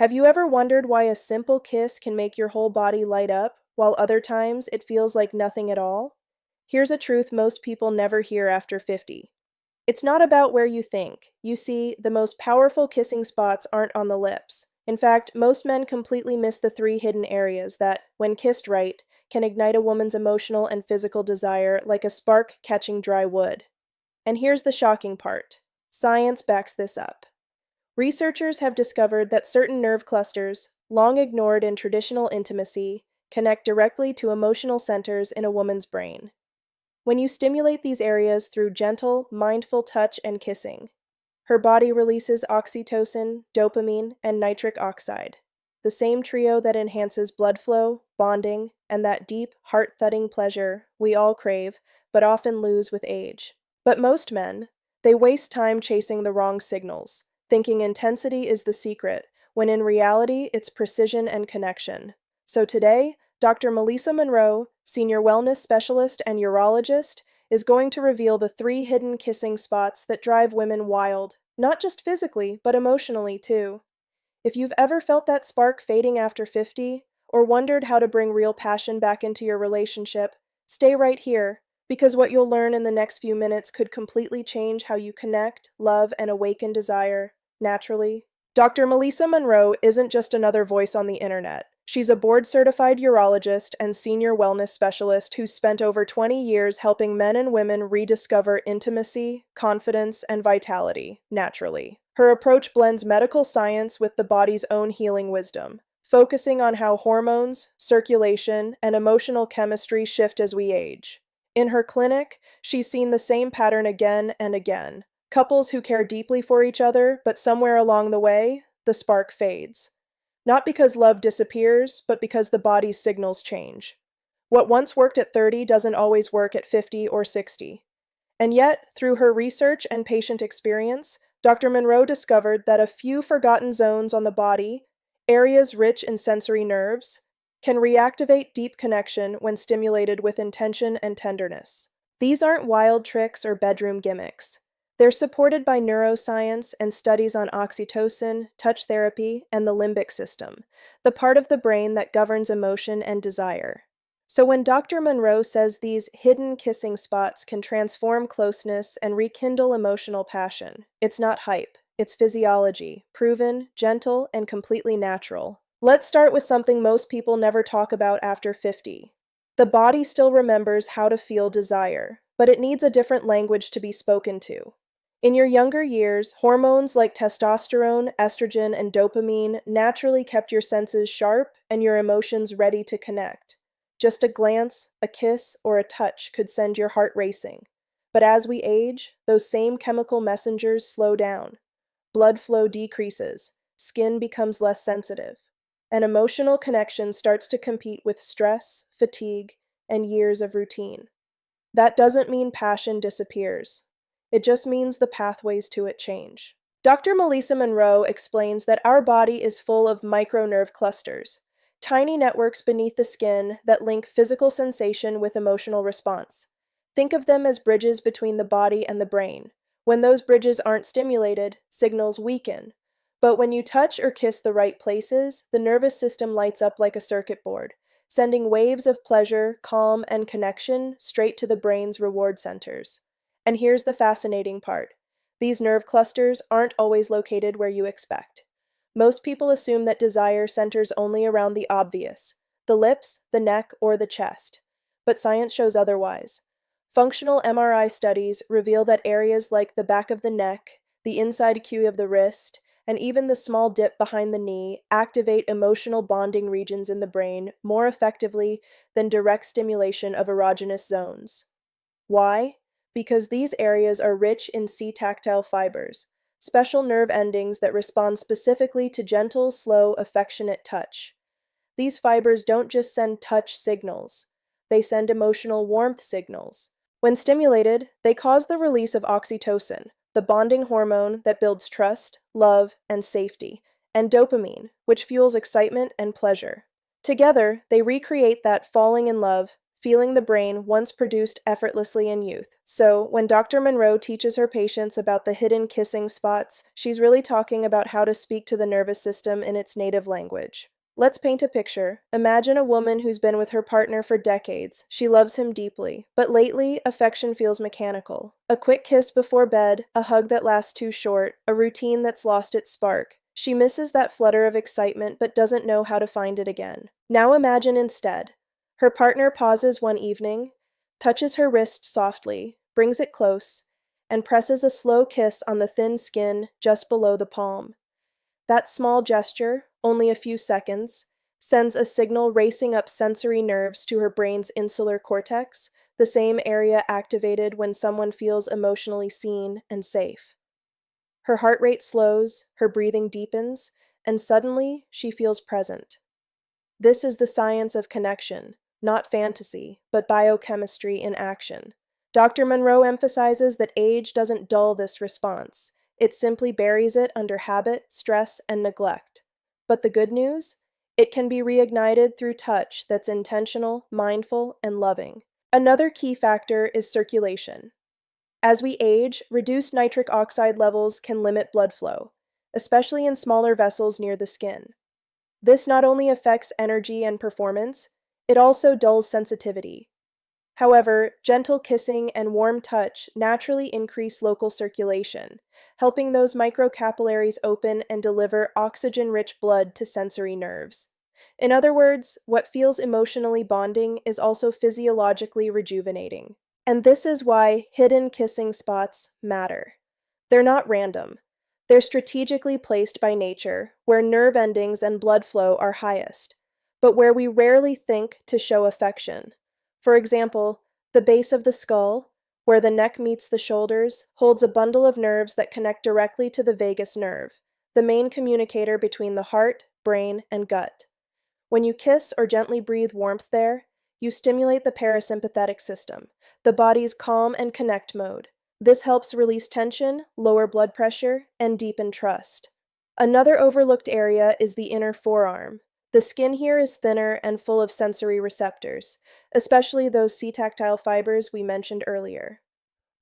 Have you ever wondered why a simple kiss can make your whole body light up, while other times it feels like nothing at all? Here's a truth most people never hear after 50. It's not about where you think. You see, the most powerful kissing spots aren't on the lips. In fact, most men completely miss the three hidden areas that, when kissed right, can ignite a woman's emotional and physical desire like a spark catching dry wood. And here's the shocking part. Science backs this up. Researchers have discovered that certain nerve clusters, long ignored in traditional intimacy, connect directly to emotional centers in a woman's brain. When you stimulate these areas through gentle, mindful touch and kissing, her body releases oxytocin, dopamine, and nitric oxide, the same trio that enhances blood flow, bonding, and that deep, heart-thudding pleasure we all crave, but often lose with age. But most men, they waste time chasing the wrong signals, thinking intensity is the secret, when in reality it's precision and connection. So today, Dr. Melissa Monroe, senior wellness specialist and urologist, is going to reveal the three hidden kissing spots that drive women wild, not just physically, but emotionally too. If you've ever felt that spark fading after 50, or wondered how to bring real passion back into your relationship, stay right here, because what you'll learn in the next few minutes could completely change how you connect, love, and awaken desire, naturally. Dr. Melissa Monroe isn't just another voice on the internet. She's a board-certified urologist and senior wellness specialist who's spent over 20 years helping men and women rediscover intimacy, confidence, and vitality, naturally. Her approach blends medical science with the body's own healing wisdom, focusing on how hormones, circulation, and emotional chemistry shift as we age. In her clinic, she's seen the same pattern again and again. Couples who care deeply for each other, but somewhere along the way, the spark fades. Not because love disappears, but because the body's signals change. What once worked at 30 doesn't always work at 50 or 60. And yet, through her research and patient experience, Dr. Monroe discovered that a few forgotten zones on the body, areas rich in sensory nerves, can reactivate deep connection when stimulated with intention and tenderness. These aren't wild tricks or bedroom gimmicks. They're supported by neuroscience and studies on oxytocin, touch therapy, and the limbic system, the part of the brain that governs emotion and desire. So when Dr. Monroe says these hidden kissing spots can transform closeness and rekindle emotional passion, it's not hype, it's physiology, proven, gentle, and completely natural. Let's start with something most people never talk about after 50. The body still remembers how to feel desire, but it needs a different language to be spoken to. In your younger years, hormones like testosterone, estrogen, and dopamine naturally kept your senses sharp and your emotions ready to connect. Just a glance, a kiss, or a touch could send your heart racing. But as we age, those same chemical messengers slow down. Blood flow decreases, skin becomes less sensitive, and emotional connection starts to compete with stress, fatigue, and years of routine. That doesn't mean passion disappears. It just means the pathways to it change. Dr. Melissa Monroe explains that our body is full of micronerve clusters, tiny networks beneath the skin that link physical sensation with emotional response. Think of them as bridges between the body and the brain. When those bridges aren't stimulated, signals weaken. But when you touch or kiss the right places, the nervous system lights up like a circuit board, sending waves of pleasure, calm, and connection straight to the brain's reward centers. And here's the fascinating part. These nerve clusters aren't always located where you expect. Most people assume that desire centers only around the obvious, the lips, the neck, or the chest. But science shows otherwise. Functional MRI studies reveal that areas like the back of the neck, the inside cue of the wrist, and even the small dip behind the knee activate emotional bonding regions in the brain more effectively than direct stimulation of erogenous zones. Why? Because these areas are rich in C-tactile fibers, special nerve endings that respond specifically to gentle, slow, affectionate touch. These fibers don't just send touch signals, they send emotional warmth signals. When stimulated, they cause the release of oxytocin, the bonding hormone that builds trust, love, and safety, and dopamine, which fuels excitement and pleasure. Together, they recreate that falling in love, feeling the brain once produced effortlessly in youth. So, when Dr. Monroe teaches her patients about the hidden kissing spots, she's really talking about how to speak to the nervous system in its native language. Let's paint a picture. Imagine a woman who's been with her partner for decades. She loves him deeply, but lately, affection feels mechanical. A quick kiss before bed, a hug that lasts too short, a routine that's lost its spark. She misses that flutter of excitement but doesn't know how to find it again. Now imagine instead. Her partner pauses one evening, touches her wrist softly, brings it close, and presses a slow kiss on the thin skin just below the palm. That small gesture, only a few seconds, sends a signal racing up sensory nerves to her brain's insular cortex, the same area activated when someone feels emotionally seen and safe. Her heart rate slows, her breathing deepens, and suddenly she feels present. This is the science of connection, not fantasy, but biochemistry in action. Dr. Monroe emphasizes that age doesn't dull this response, it simply buries it under habit, stress, and neglect. But the good news? It can be reignited through touch that's intentional, mindful, and loving. Another key factor is circulation. As we age, reduced nitric oxide levels can limit blood flow, especially in smaller vessels near the skin. This not only affects energy and performance, it also dulls sensitivity. However, gentle kissing and warm touch naturally increase local circulation, helping those microcapillaries open and deliver oxygen-rich blood to sensory nerves. In other words, what feels emotionally bonding is also physiologically rejuvenating. And this is why hidden kissing spots matter. They're not random. They're strategically placed by nature, where nerve endings and blood flow are highest, but where we rarely think to show affection. For example, the base of the skull, where the neck meets the shoulders, holds a bundle of nerves that connect directly to the vagus nerve, the main communicator between the heart, brain, and gut. When you kiss or gently breathe warmth there, you stimulate the parasympathetic system, the body's calm and connect mode. This helps release tension, lower blood pressure, and deepen trust. Another overlooked area is the inner forearm. The skin here is thinner and full of sensory receptors, especially those C-tactile fibers we mentioned earlier.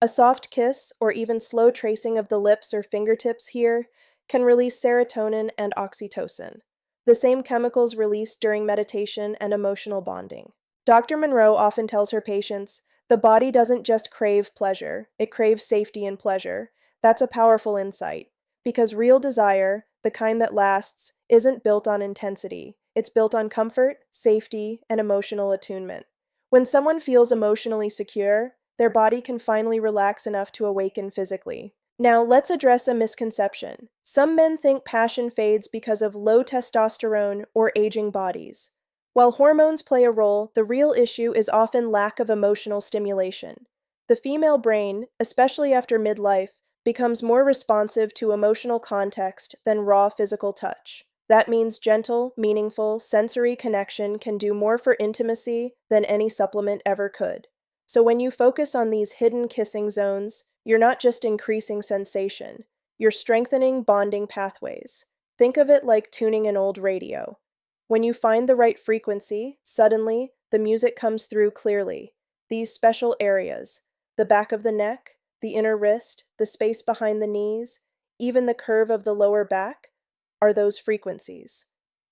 A soft kiss, or even slow tracing of the lips or fingertips here, can release serotonin and oxytocin, the same chemicals released during meditation and emotional bonding. Dr. Monroe often tells her patients, the body doesn't just crave pleasure, it craves safety and pleasure. That's a powerful insight, because real desire, the kind that lasts, isn't built on intensity. It's built on comfort, safety, and emotional attunement. When someone feels emotionally secure, their body can finally relax enough to awaken physically. Now, let's address a misconception. Some men think passion fades because of low testosterone or aging bodies. While hormones play a role, the real issue is often lack of emotional stimulation. The female brain, especially after midlife, becomes more responsive to emotional context than raw physical touch. That means gentle, meaningful, sensory connection can do more for intimacy than any supplement ever could. So when you focus on these hidden kissing zones, you're not just increasing sensation, you're strengthening bonding pathways. Think of it like tuning an old radio. When you find the right frequency, suddenly, the music comes through clearly. These special areas, the back of the neck, the inner wrist, the space behind the knees, even the curve of the lower back, are those frequencies.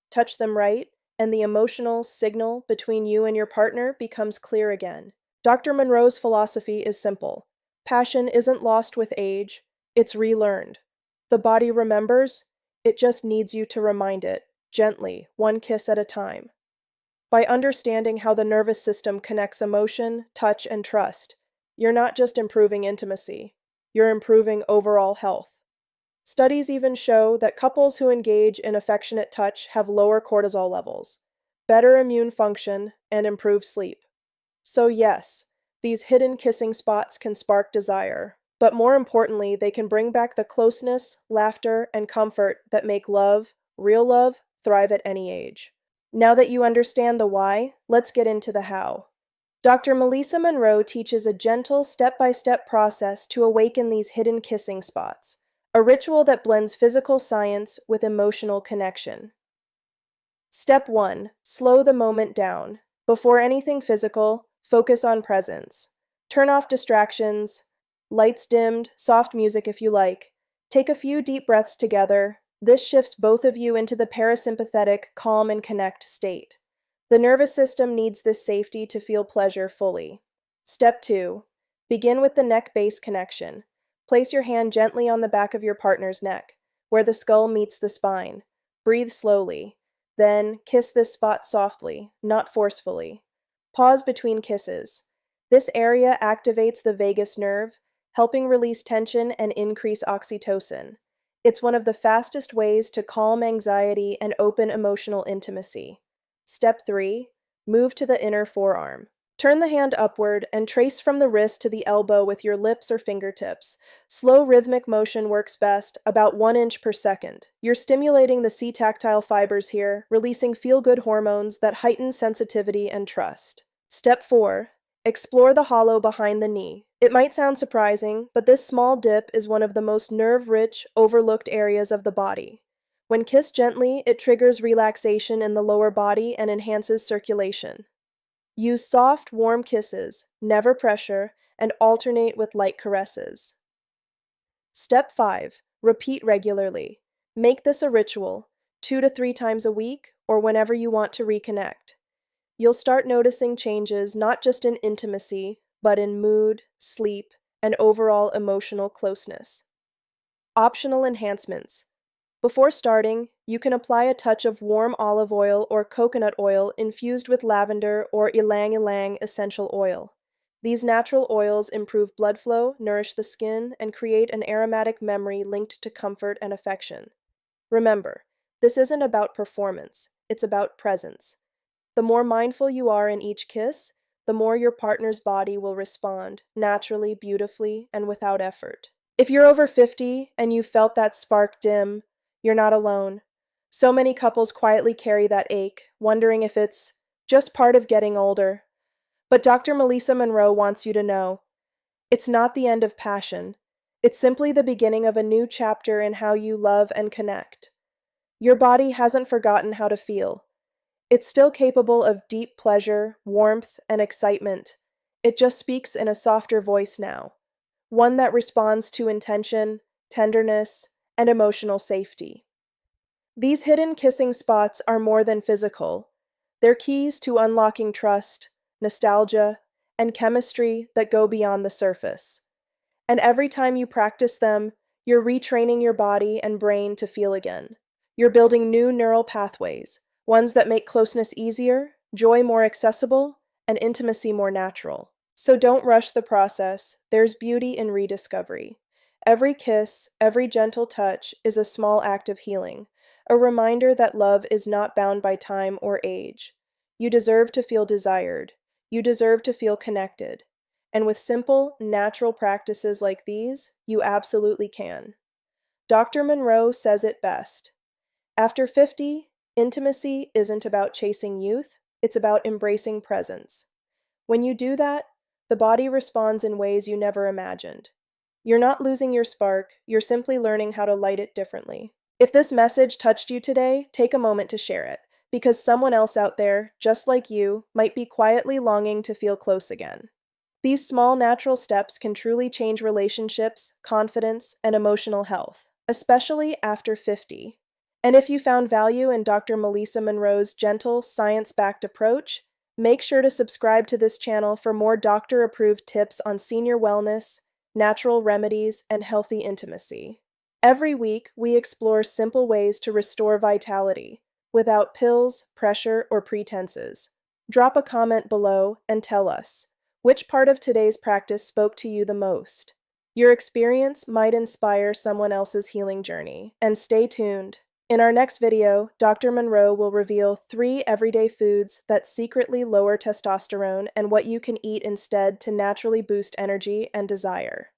Touch them right, and the emotional signal between you and your partner becomes clear again. Dr. Monroe's philosophy is simple. Passion isn't lost with age, it's relearned. The body remembers, it just needs you to remind it, gently, one kiss at a time. By understanding how the nervous system connects emotion, touch, and trust, you're not just improving intimacy, you're improving overall health. Studies even show that couples who engage in affectionate touch have lower cortisol levels, better immune function, and improved sleep. So yes, these hidden kissing spots can spark desire, but more importantly, they can bring back the closeness, laughter, and comfort that make love, real love, thrive at any age. Now that you understand the why, let's get into the how. Dr. Melissa Monroe teaches a gentle, step-by-step process to awaken these hidden kissing spots, a ritual that blends physical science with emotional connection. Step 1. Slow the moment down. Before anything physical, Focus on presence. Turn off distractions. Lights dimmed, soft music if you like. Take a few deep breaths together. This shifts both of you into the parasympathetic, calm and connect state. The nervous system needs this safety to feel pleasure fully. Step 2. Begin with the neck-base connection. Place your hand gently on the back of your partner's neck, where the skull meets the spine. Breathe slowly. Then, kiss this spot softly, not forcefully. Pause between kisses. This area activates the vagus nerve, helping release tension and increase oxytocin. It's one of the fastest ways to calm anxiety and open emotional intimacy. Step 3. Move to the inner forearm. Turn the hand upward and trace from the wrist to the elbow with your lips or fingertips. Slow rhythmic motion works best, about 1 inch per second. You're stimulating the C-tactile fibers here, releasing feel-good hormones that heighten sensitivity and trust. Step 4. Explore the hollow behind the knee. It might sound surprising, but this small dip is one of the most nerve-rich, overlooked areas of the body. When kissed gently, it triggers relaxation in the lower body and enhances circulation. Use soft, warm kisses, never pressure, and alternate with light caresses. Step 5. Repeat regularly. Make this a ritual, 2 to 3 times a week or whenever you want to reconnect. You'll start noticing changes not just in intimacy, but in mood, sleep, and overall emotional closeness. Optional enhancements. Before starting, you can apply a touch of warm olive oil or coconut oil infused with lavender or ylang-ylang essential oil. These natural oils improve blood flow, nourish the skin, and create an aromatic memory linked to comfort and affection. Remember, this isn't about performance, it's about presence. The more mindful you are in each kiss, the more your partner's body will respond, naturally, beautifully, and without effort. If you're over 50 and you felt that spark dim, you're not alone. So many couples quietly carry that ache, wondering if it's just part of getting older. But Dr. Melissa Monroe wants you to know, it's not the end of passion. It's simply the beginning of a new chapter in how you love and connect. Your body hasn't forgotten how to feel. It's still capable of deep pleasure, warmth, and excitement. It just speaks in a softer voice now, one that responds to intention, tenderness, and emotional safety. These hidden kissing spots are more than physical. They're keys to unlocking trust, nostalgia, and chemistry that go beyond the surface. And every time you practice them, you're retraining your body and brain to feel again. You're building new neural pathways, ones that make closeness easier, joy more accessible, and intimacy more natural. So don't rush the process. There's beauty in rediscovery. Every kiss, every gentle touch is a small act of healing, a reminder that love is not bound by time or age. You deserve to feel desired. You deserve to feel connected. And with simple, natural practices like these, you absolutely can. Dr. Monroe says it best. After 50, intimacy isn't about chasing youth, it's about embracing presence. When you do that, the body responds in ways you never imagined. You're not losing your spark, you're simply learning how to light it differently. If this message touched you today, take a moment to share it, because someone else out there, just like you, might be quietly longing to feel close again. These small natural steps can truly change relationships, confidence, and emotional health, especially after 50. And if you found value in Dr. Melissa Monroe's gentle, science-backed approach, make sure to subscribe to this channel for more doctor-approved tips on senior wellness, natural remedies, and healthy intimacy. Every week, we explore simple ways to restore vitality, without pills, pressure, or pretenses. Drop a comment below and tell us, which part of today's practice spoke to you the most? Your experience might inspire someone else's healing journey. And stay tuned. In our next video, Dr. Monroe will reveal 3 everyday foods that secretly lower testosterone and what you can eat instead to naturally boost energy and desire.